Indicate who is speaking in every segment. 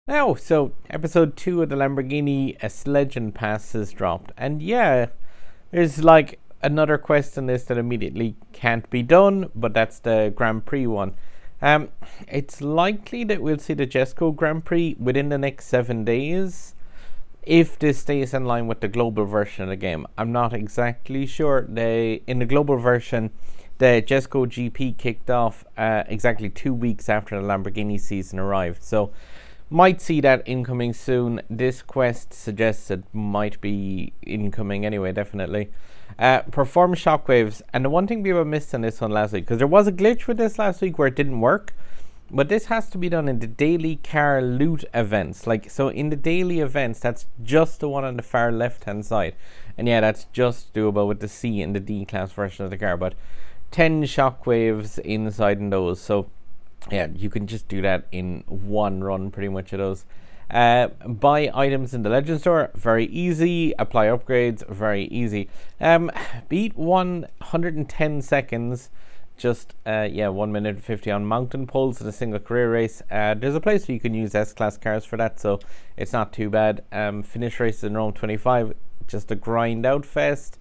Speaker 1: Now, so episode 2 of the Lamborghini Legend Pass has dropped, and yeah, there's like another quest in this that immediately can't be done, but that's the Grand Prix one. Um, it's likely that we'll see the Jesco Grand Prix within the next 7 days, if this stays in line with the global version of the game. I'm not exactly sure. In the global version, the Jesco GP kicked off exactly 2 weeks after the Lamborghini season arrived, so might see that incoming soon. This quest suggests it might be incoming anyway, definitely. Perform shockwaves. And the one thing people missed on this one last week, because there was a glitch with this last week where it didn't work, but this has to be done in the daily car loot events. So in the daily events, that's just the one on the far left hand side. And yeah, that's just doable with the C and the D class version of the car. But 10 shockwaves inside in those. So yeah, you can just do that in one run, pretty much of those. Buy items in the Legend Store, very easy. Apply upgrades, very easy. Beat 110 seconds, just 1 minute and 50 on mountain poles in a single career race. There's a place where you can use S-Class cars for that, so it's not too bad. Finish races in Rome 25, just a grind out fest.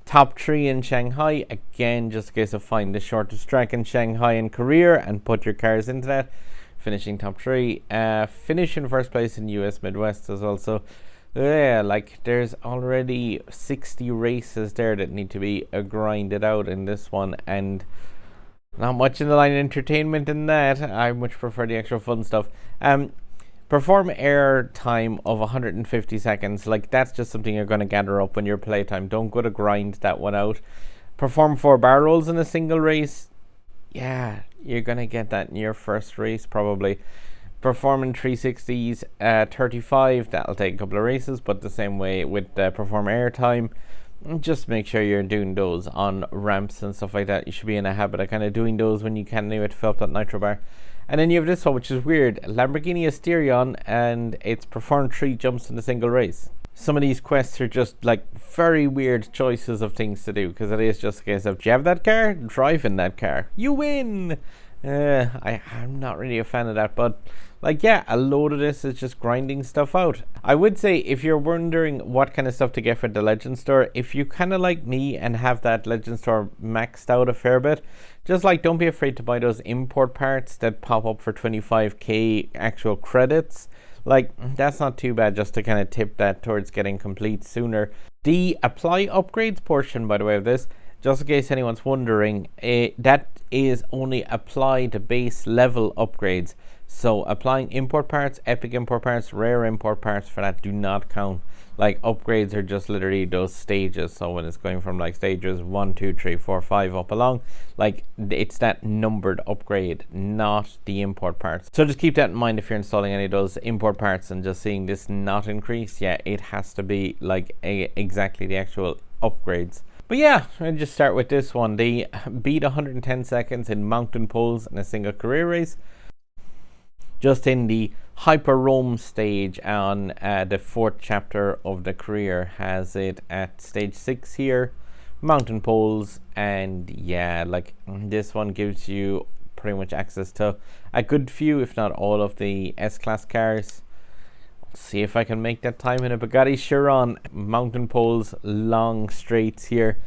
Speaker 1: Top 3 in Shanghai, again, just a case of find the shortest track in Shanghai in career and put your cars into that. Finishing top 3. Finish in first place in US Midwest as well. So, yeah, like there's already 60 races there that need to be grinded out in this one. And not much in the line of entertainment in that. I much prefer the actual fun stuff. Perform air time of 150 seconds. Like, that's just something you're going to gather up when your playtime. Don't go to grind that one out. Perform 4 bar rolls in a single race. Yeah, you're going to get that in your first race, probably. Perform in 360s 35. That'll take a couple of races, but the same way with perform air time. Just make sure you're doing those on ramps and stuff like that. You should be in a habit of kind of doing those when you can anyway to fill up that nitro bar. And then you have this one, which is weird. Lamborghini Asterion, and it's perform 3 jumps in a single race. Some of these quests are just like very weird choices of things to do, because it is just a case of, do you have that car? Drive in that car. You win! I'm not really a fan of that, but like, yeah, a load of this is just grinding stuff out. I would say, if you're wondering what kind of stuff to get for the Legend Store, if you kind of like me and have that Legend Store maxed out a fair bit, just like, don't be afraid to buy those import parts that pop up for 25k actual credits. Like, that's not too bad, just to kind of tip that towards getting complete sooner. The apply upgrades portion, by the way, of this, just in case anyone's wondering, that is only applied to base level upgrades. So applying import parts, epic import parts, rare import parts for that do not count. Like, upgrades are just literally those stages. So when it's going from like stages 1, 2, 3, 4, 5 up along, like, it's that numbered upgrade, not the import parts. So just keep that in mind if you're installing any of those import parts and just seeing this not increase. Yeah, it has to be like exactly the actual upgrades. But yeah, I'll just start with this one. They beat 110 seconds in mountain poles in a single career race. Just in the Hyper Rome stage on the 4th chapter of the career, has it at stage 6 here, mountain poles. And yeah, like, this one gives you pretty much access to a good few, if not all, of the S-Class cars. Let's see if I can make that time in a Bugatti Chiron. Mountain poles, long straights here,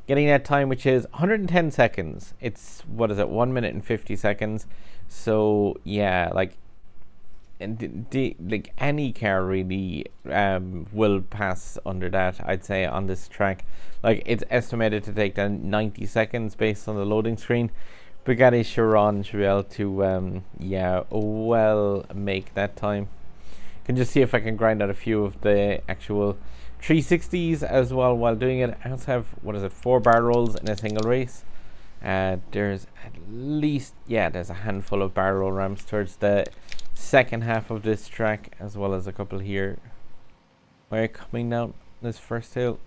Speaker 1: getting that time, which is 110 seconds. It's, what is it, 1 minute and 50 seconds. So yeah, like, and like any car really will pass under that, I'd say, on this track. Like, it's estimated to take down 90 seconds based on the loading screen. Bugatti Chiron should be able to well make that time. Can just see if I can grind out a few of the actual 360s as well while doing it. I also have, what is it, 4 bar rolls in a single race. There's at least, there's a handful of bar roll ramps towards the second half of this track, as well as a couple here. We're coming down this first hill.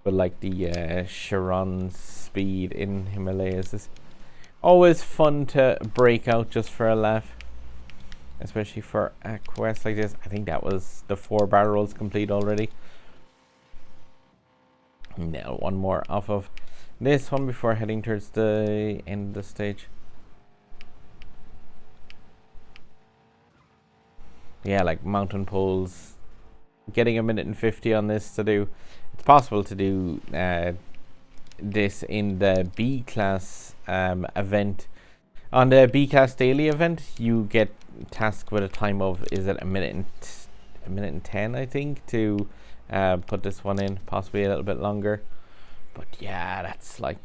Speaker 1: But like, the Chiron speed in Himalayas is always fun to break out just for a laugh, especially for a quest like this. I think that was the 4 bar rolls complete already. Now one more off of this one before heading towards the end of the stage. yeah, like mountain poles. Getting a minute and 50 on this to do. It's possible to do this in the B class event. On the B class daily event, you get tasked with a time of, is it a minute and 10, I think, to put this one in, possibly a little bit longer. But yeah, that's like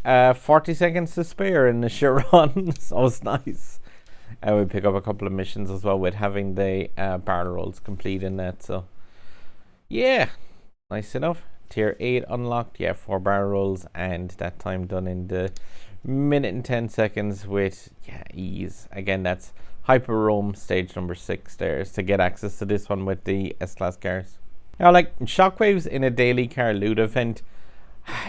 Speaker 1: 40 seconds to spare in the short run, so it's nice. And we pick up a couple of missions as well with having the barrel rolls complete in that. So yeah, nice enough. Tier 8 unlocked. Yeah, 4 barrel rolls, and that time done in the minute and 10 seconds with ease. Again, that's Hyper Rome stage number 6 there, is to get access to this one with the S-Class cars. Now, like, shockwaves in a daily car loot event,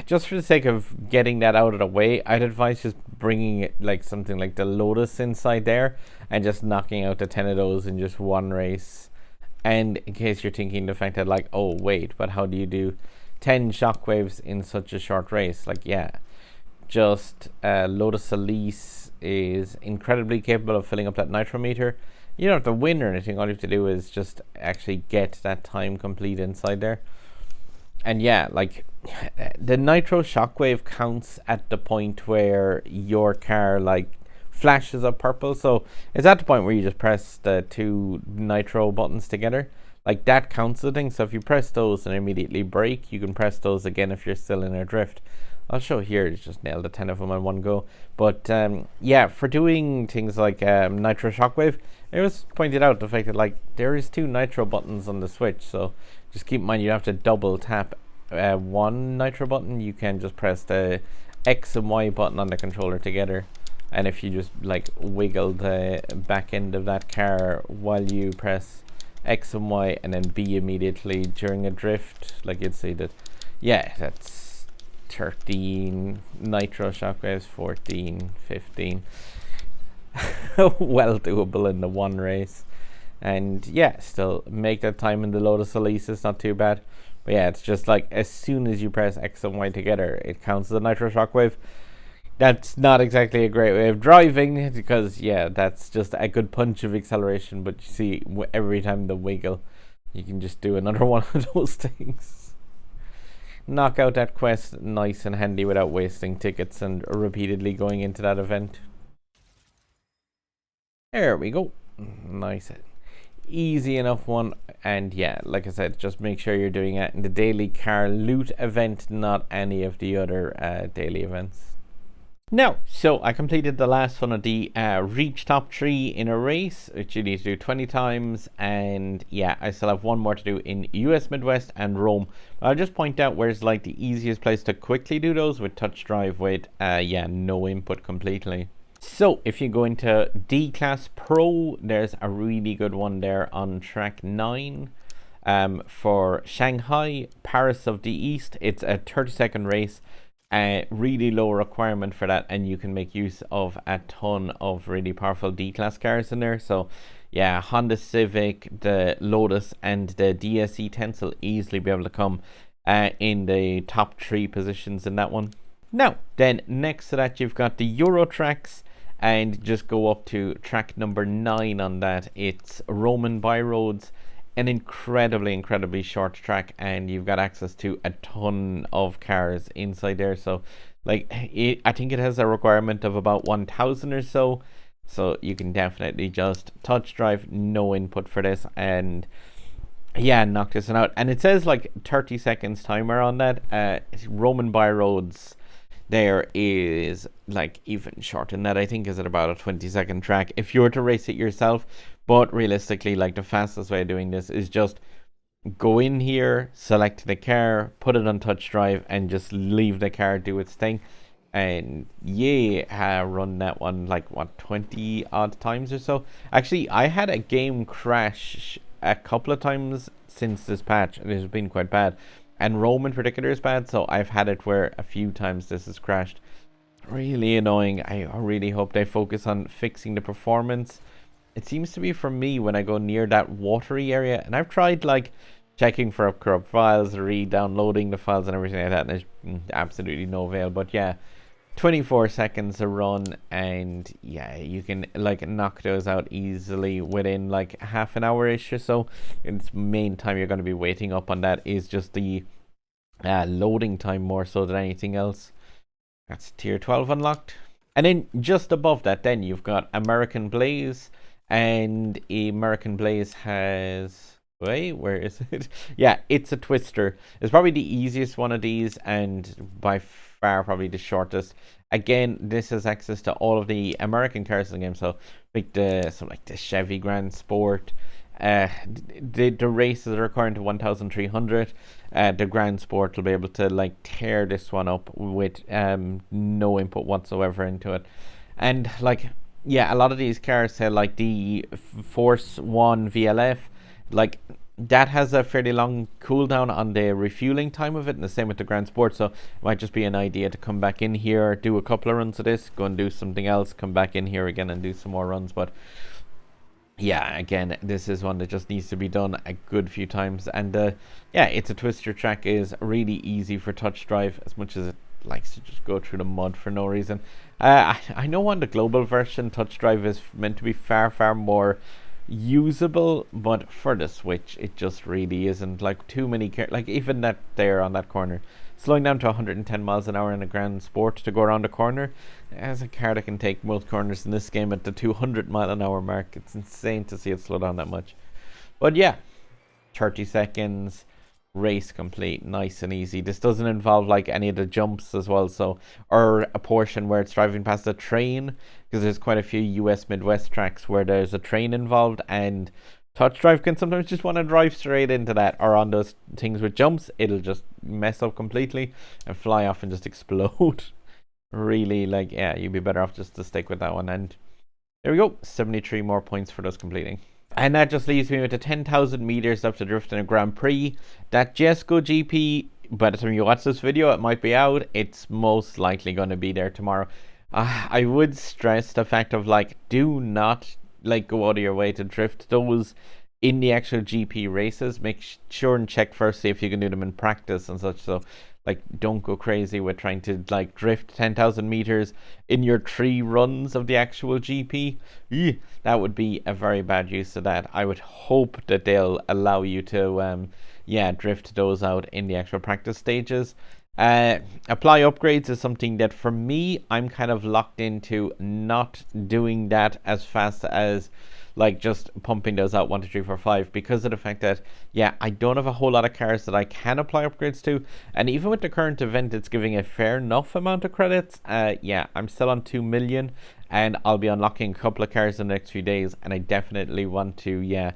Speaker 1: just for the sake of getting that out of the way, I'd advise just bringing it like something like the Lotus inside there and just knocking out the 10 of those in just one race. And in case you're thinking the fact that like, oh wait, but how do you do 10 shockwaves in such a short race? Like, yeah, just Lotus Elise is incredibly capable of filling up that nitro meter. You don't have to win or anything. All you have to do is just actually get that time complete inside there. And yeah, like the nitro shockwave counts at the point where your car like flashes up purple. So it's at the point where you just press the 2 nitro buttons together. Like that counts the thing. So if you press those and immediately brake, you can press those again if you're still in a drift. I'll show here, just nailed the 10 of them in one go. But yeah, for doing things like nitro shockwave, it was pointed out the fact that like there is 2 nitro buttons on the switch. So just keep in mind you have to double tap one nitro button. You can just press the X and Y button on the controller together. And if you just like wiggle the back end of that car while you press X and Y and then B immediately during a drift, like you'd see that, yeah, that's 13 nitro shockwaves, 14, 15. Well doable in the one race. And yeah, still make that time in the Lotus Elise. It's not too bad. But yeah, it's just like as soon as you press X and Y together, it counts as a nitro shockwave. That's not exactly a great way of driving because yeah, that's just a good punch of acceleration. But you see, every time the wiggle, you can just do another one of those things. Knock out that quest nice and handy without wasting tickets and repeatedly going into that event. There we go. Nice. Easy enough one. And yeah, like I said, just make sure you're doing it in the daily car loot event, not any of the other daily events. Now, so I completed the last one of the reach top 3 in a race, which you need to do 20 times, and yeah, I still have one more to do in US Midwest and Rome. But I'll just point out where's like the easiest place to quickly do those with touch drive with no input completely. So if you go into D Class Pro, there's a really good one there on track 9 for Shanghai, Paris of the East. It's a 30-second race. Really low requirement for that, and you can make use of a ton of really powerful D-Class cars in there. So yeah, Honda Civic, the Lotus, and the DSE 10 will easily be able to come in the top 3 positions in that one. Now then, next to that you've got the Euro tracks, and just go up to track number 9 on that. It's Roman byroads, an incredibly short track, and you've got access to a ton of cars inside there. So like I think it has a requirement of about 1,000 or so, so you can definitely just touch drive, no input for this, and yeah, knock this one out. And it says like 30 seconds timer on that. Roman byroads there is like even shorter than that. I think is at about a 20-second track if you were to race it yourself. But realistically, like the fastest way of doing this is just go in here, select the car, put it on touch drive, and just leave the car do its thing. And yeah, run that one like what, 20 odd times or so. Actually, I had a game crash a couple of times since this patch, and it's been quite bad. And Rome in particular is bad, so I've had it where a few times this has crashed. Really annoying. I really hope they focus on fixing the performance. It seems to be for me when I go near that watery area, and I've tried like checking for corrupt files, re-downloading the files and everything like that, and there's absolutely no avail. But yeah, 24 seconds a run, and yeah, you can like knock those out easily within like half an hour-ish or so. It's main time you're going to be waiting up on that is just the loading time more so than anything else. That's tier 12 unlocked. And then just above that, then you've got American Blaze, and American Blaze has... Wait, where is it? Yeah, it's a twister. It's probably the easiest one of these, and by far probably the shortest. Again, this has access to all of the American cars in the game, so like the Chevy Grand Sport. The races are according to 1,300. The Grand Sport will be able to like tear this one up with no input whatsoever into it, and like yeah, a lot of these cars say like the Force One VLF, like that has a fairly long cooldown on the refueling time of it, and the same with the Grand Sport. So it might just be an idea to come back in here, do a couple of runs of this, go and do something else, come back in here again and do some more runs. But yeah, again, this is one that just needs to be done a good few times. And yeah, it's a twister track, is really easy for touch drive, as much as it likes to just go through the mud for no reason. I know on the global version, touch drive is meant to be far more usable, but for the Switch, it just really isn't. Like too many like even that there on that corner, slowing down to 110 miles an hour in a Grand Sport to go around a corner, as a car that can take most corners in this game at the 200 mile an hour mark. It's insane to see it slow down that much. But yeah, 30 seconds, race complete, nice and easy. This doesn't involve like any of the jumps as well, so, or a portion where it's driving past a train, because there's quite a few US Midwest tracks where there's a train involved, and touch drive can sometimes just want to drive straight into that, or on those things with jumps, it'll just mess up completely and fly off and just explode. Really, like, yeah, you'd be better off just to stick with that one. And there we go, 73 more points for those completing. And that just leaves me with the 10,000 meters left to drift in a Grand Prix. That Jesco GP, by the time you watch this video, it might be out. It's most likely going to be there tomorrow. I would stress the fact of like, do not like go out of your way to drift those in the actual GP races. Make sure and check first, see if you can do them in practice and such. So like, don't go crazy with trying to like drift 10,000 meters in your 3 runs of the actual GP. That would be a very bad use of that. I would hope that they'll allow you to yeah, drift those out in the actual practice stages. Apply upgrades is something that for me, I'm kind of locked into not doing that as fast as like just pumping those out 1, 2, 3, 4, 5, because of the fact that yeah, I don't have a whole lot of cars that I can apply upgrades to, and even with the current event, it's giving a fair enough amount of credits. Yeah, I'm still on 2 million, and I'll be unlocking a couple of cars in the next few days, and I definitely want to yeah,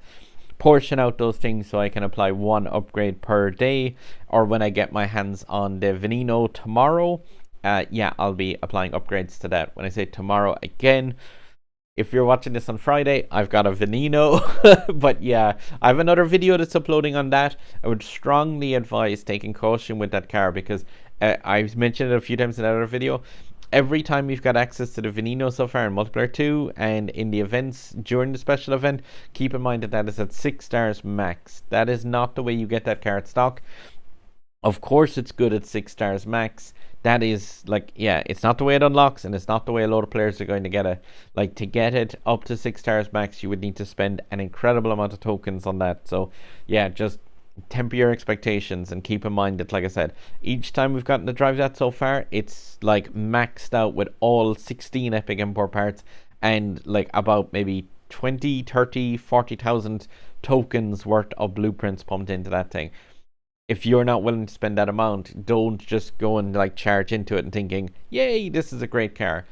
Speaker 1: portion out those things so I can apply 1 upgrade per day, or when I get my hands on the Veneno tomorrow, yeah, I'll be applying upgrades to that. When I say tomorrow, again, if you're watching this on Friday, I've got a Veneno. But yeah, I have another video that's uploading on that. I would strongly advise taking caution with that car, because I've mentioned it a few times in another video. Every time you've got access to the Veneno so far in Multiplayer 2 and in the events during the special event, keep in mind that that is at 6 stars max. That is not the way you get that car at stock. Of course it's good at 6 stars max. That is like, yeah, it's not the way it unlocks, and it's not the way a lot of players are going to get it. Like, to get it up to 6 stars max, you would need to spend an incredible amount of tokens on that. So yeah, just temper your expectations and keep in mind that, like I said, each time we've gotten to drive that so far, it's like maxed out with all 16 epic import parts and like about maybe 20, 30, 40,000 tokens worth of blueprints pumped into that thing. If you're not willing to spend that amount, don't just go and like charge into it and thinking, yay, this is a great car.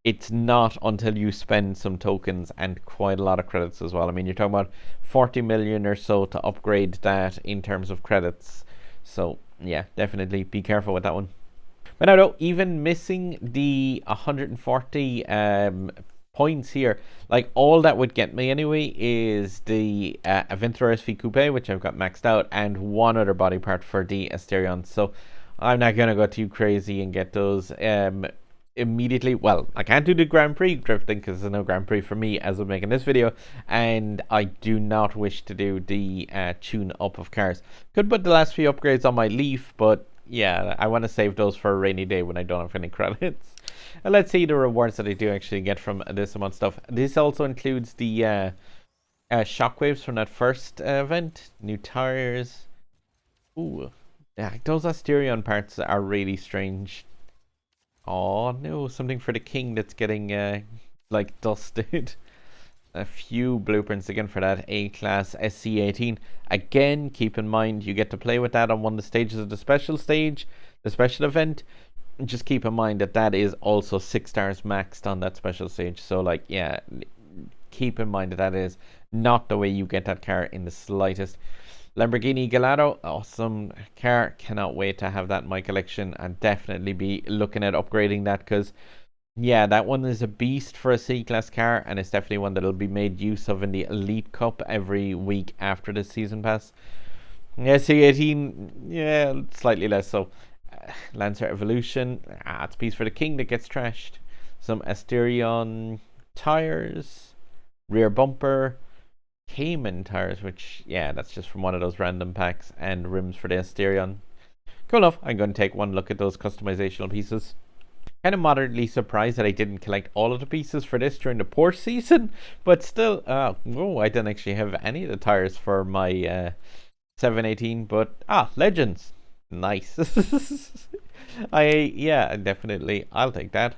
Speaker 1: It's not until you spend some tokens and quite a lot of credits as well. I mean, you're talking about 40 million or so to upgrade that in terms of credits. So yeah, definitely be careful with that one. But now though, even missing the 140 points here, like all that would get me anyway is the Aventura SV Coupe, which I've got maxed out, and 1 other body part for the Asterion. So I'm not gonna go too crazy and get those immediately. Well, I can't do the Grand Prix drifting because there's no Grand Prix for me as of making this video, and I do not wish to do the tune up of cars. Could put the last few upgrades on my Leaf, but yeah, I want to save those for a rainy day when I don't have any credits. And let's see the rewards that I do actually get from this amount of stuff. This also includes the shockwaves from that first event. New tires. Ooh. Yeah, those Asterion parts are really strange. Oh no, something for the king that's getting like dusted. A few blueprints again for that A-Class SC18. Again, keep in mind you get to play with that on one of the stages of the special stage, the special event. Just keep in mind that that is also 6 stars maxed on that special stage. So like, yeah, keep in mind that that is not the way you get that car in the slightest. Lamborghini Gallardo, awesome car. Cannot wait to have that in my collection and definitely be looking at upgrading that because, yeah, that one is a beast for a C-Class car and it's definitely one that will be made use of in the Elite Cup every week after the season pass. Yeah, C18, yeah, slightly less so. Lancer Evolution, it's a piece for the king that gets trashed. Some Asterion tires, rear bumper, Cayman tires, which, yeah, that's just from one of those random packs, and rims for the Asterion. Cool enough. I'm going to take one look at those customizational pieces. Kind of moderately surprised that I didn't collect all of the pieces for this during the Porsche season, but still, I didn't actually have any of the tires for my 718, but Legends. Nice. Definitely, I'll take that.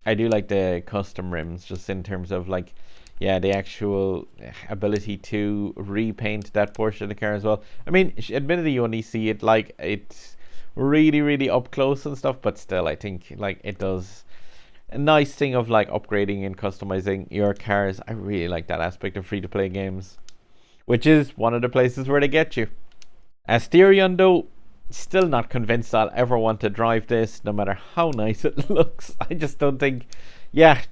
Speaker 1: I do like the custom rims, just in terms of like, yeah, the actual ability to repaint that portion of the car as well. I mean, admittedly, you only see it like it's really, really up close and stuff, but still, I think like it does a nice thing of like upgrading and customizing your cars. I really like that aspect of free-to-play games, which is one of the places where they get you. Asterion, though, still not convinced I'll ever want to drive this, no matter how nice it looks. I just don't think, yeah,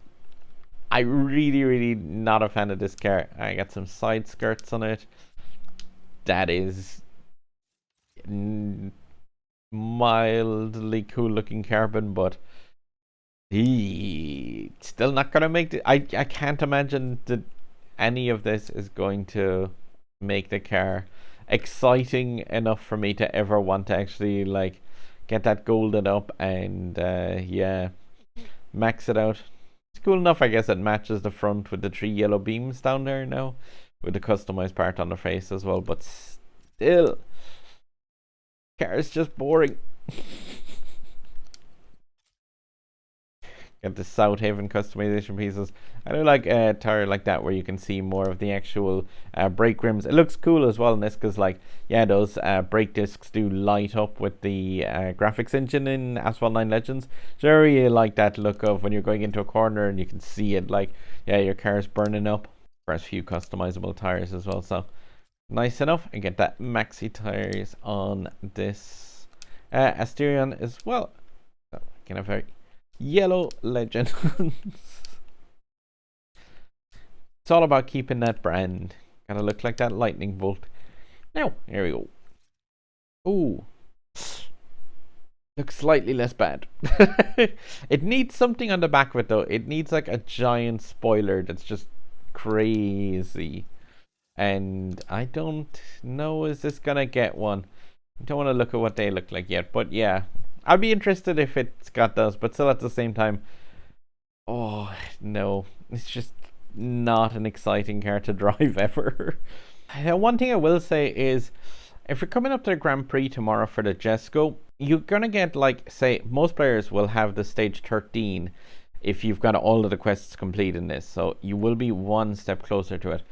Speaker 1: I really not a fan of this car. I got some side skirts on it. That is mildly cool looking carbon, but he still not gonna make it. I can't imagine that any of this is going to make the car exciting enough for me to ever want to actually like get that golden up and yeah, max it out. It's cool enough, I guess. It matches the front with the 3 yellow beams down there now, with the customized part on the face as well, but still, car is just boring. Get the South Haven customization pieces. I do like a tire like that where you can see more of the actual brake rims. It looks cool as well in this because, like, yeah, those brake discs do light up with the graphics engine in Asphalt 9 Legends. So I really like that look of when you're going into a corner and you can see it, like, yeah, your car's burning up. There's a few customizable tires as well, so nice enough. And get that maxi tires on this Asterion as well. So, kind of very yellow legend. It's all about keeping that brand. Gotta look like that lightning bolt. Now, here we go. Ooh. Looks slightly less bad. It needs something on the back of it though. It needs like a giant spoiler that's just crazy. And I don't know, is this gonna get one? I don't want to look at what they look like yet, but yeah, I'd be interested if it's got those, but still at the same time, oh no, it's just not an exciting car to drive ever. One thing I will say is, if you're coming up to the Grand Prix tomorrow for the Jesco, you're gonna get, like, say, most players will have the stage 13 if you've got all of the quests complete in this, so you will be one step closer to it.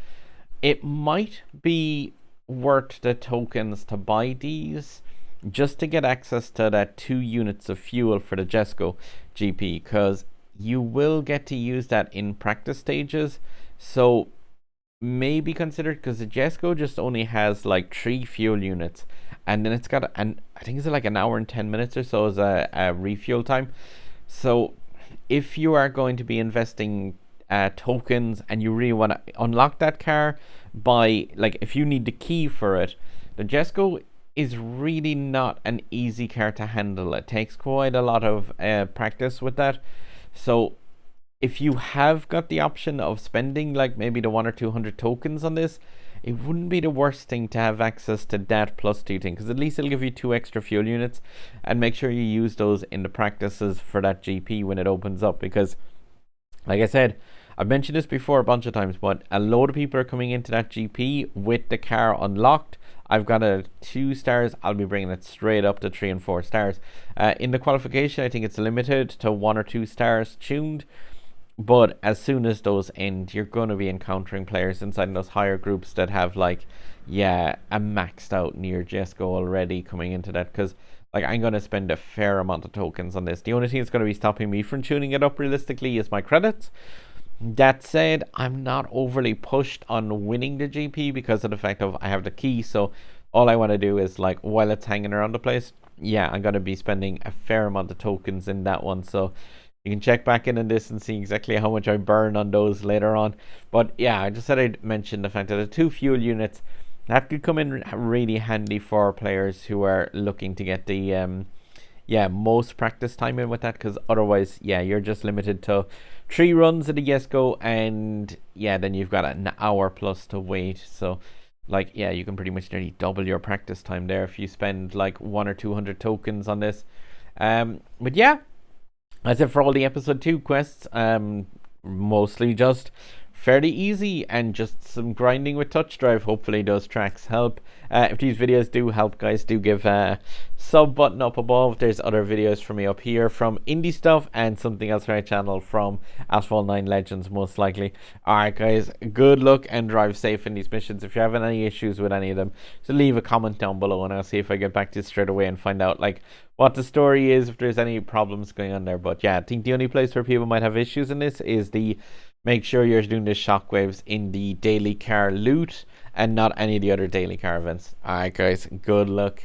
Speaker 1: It might be worth the tokens to buy these just to get access to that 2 units of fuel for the Jesco GP, because you will get to use that in practice stages. So maybe consider, because the Jesco just only has like 3 fuel units, and then it's got I think it's like an hour and 10 minutes or so as a refuel time. So if you are going to be investing tokens and you really want to unlock that car by, like, if you need the key for it, the Jesco is really not an easy car to handle. It takes quite a lot of practice with that. So if you have got the option of spending like maybe the 100 or 200 tokens on this, it wouldn't be the worst thing to have access to that plus 2 thing, because at least it'll give you 2 extra fuel units, and make sure you use those in the practices for that GP when it opens up, because like I said, I've mentioned this before a bunch of times, but a load of people are coming into that GP with the car unlocked. I've got a 2 stars. I'll be bringing it straight up to 3 and 4 stars. In the qualification, I think it's limited to 1 or 2 stars tuned. But as soon as those end, you're going to be encountering players inside those higher groups that have like, yeah, a maxed out near Jesco already coming into that. Because like, I'm going to spend a fair amount of tokens on this. The only thing that's going to be stopping me from tuning it up realistically is my credits. That said, I'm not overly pushed on winning the GP because of the fact of I have the key. So all I want to do is, like, while it's hanging around the place, yeah, I'm going to be spending a fair amount of tokens in that one. So you can check back in on this and see exactly how much I burn on those later on. But yeah, I just said I'd mention the fact that the 2 fuel units, that could come in really handy for players who are looking to get the most practice time in with that, because otherwise, yeah, you're just limited to 3 runs of the Yesco, and yeah, then you've got an hour plus to wait. So like, yeah, you can pretty much nearly double your practice time there if you spend like 100 or 200 tokens on this. But yeah, that's it for all the episode 2 quests. Mostly just fairly easy and just some grinding with touch drive. Hopefully those tracks help. If these videos do help, guys, do give a sub button up above. There's other videos from me up here from indie stuff and something else on my channel from Asphalt 9 Legends, most likely. Alright guys, good luck and drive safe in these missions. If you're having any issues with any of them, so leave a comment down below and I'll see if I get back to you straight away and find out like what the story is, if there's any problems going on there. But yeah, I think the only place where people might have issues in this is the make sure you're doing the shockwaves in the daily car loot and not any of the other daily car events. Alright guys, good luck.